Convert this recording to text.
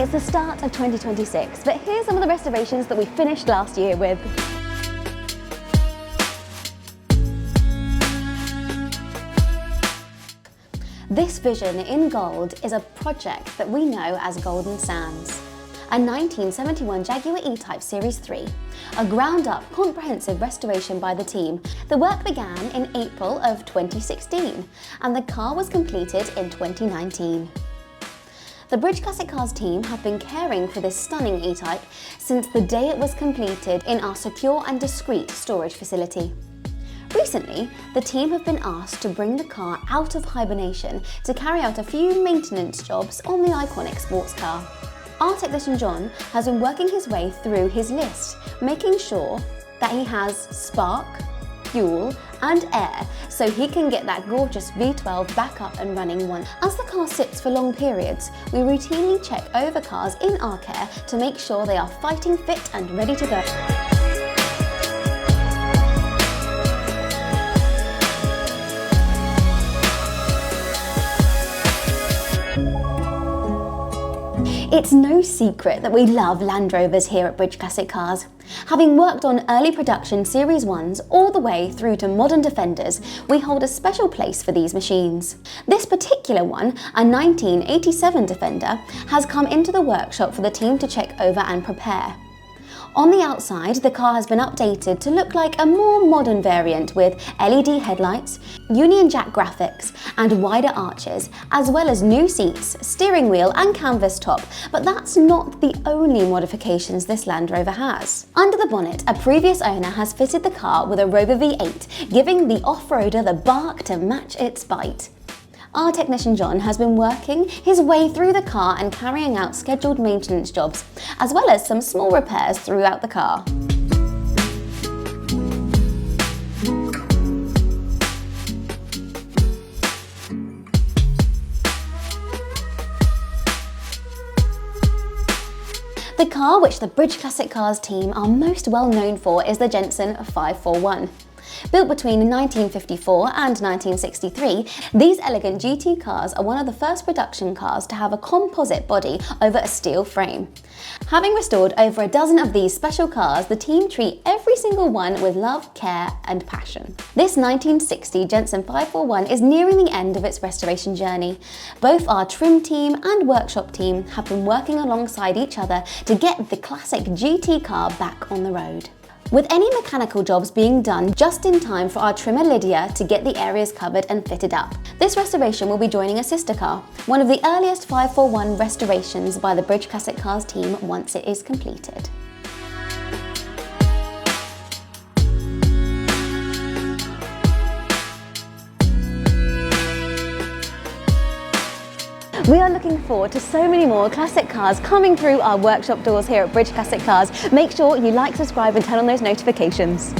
It's the start of 2026, but here's some of the restorations that we finished last year with. This Vision in gold is a project that we know as Golden Sands. A 1971 Jaguar E-Type Series 3, a ground-up comprehensive restoration by the team. The work began in April of 2016 and the car was completed in 2019. The Bridge Classic Cars team have been caring for this stunning E-Type since the day it was completed in our secure and discreet storage facility. Recently, the team have been asked to bring the car out of hibernation to carry out a few maintenance jobs on the iconic sports car. Our technician John has been working his way through his list, making sure that he has spark, fuel and air so he can get that gorgeous V12 back up and running once. As the car sits for long periods, we routinely check over cars in our care to make sure they are fighting fit and ready to go. It's no secret that we love Land Rovers here at Bridge Classic Cars. Having worked on early production Series 1s all the way through to modern Defenders, we hold a special place for these machines. This particular one, a 1987 Defender, has come into the workshop for the team to check over and prepare. On the outside, the car has been updated to look like a more modern variant with LED headlights, Union Jack graphics and wider arches, as well as new seats, steering wheel and canvas top, but that's not the only modifications this Land Rover has. Under the bonnet, a previous owner has fitted the car with a Rover V8, giving the off-roader the bark to match its bite. Our technician John has been working his way through the car and carrying out scheduled maintenance jobs, as well as some small repairs throughout the car. The car which the Bridge Classic Cars team are most well known for is the Jensen 541. Built between 1954 and 1963, these elegant GT cars are one of the first production cars to have a composite body over a steel frame. Having restored over a dozen of these special cars, the team treat every single one with love, care and passion. This 1960 Jensen 541 is nearing the end of its restoration journey. Both our trim team and workshop team have been working alongside each other to get the classic GT car back on the road. With any mechanical jobs being done just in time for our trimmer Lydia to get the areas covered and fitted up. This restoration will be joining a sister car, one of the earliest 541 restorations by the Bridge Classic Cars team once it is completed. We are looking forward to so many more classic cars coming through our workshop doors here at Bridge Classic Cars. Make sure you like, subscribe and turn on those notifications.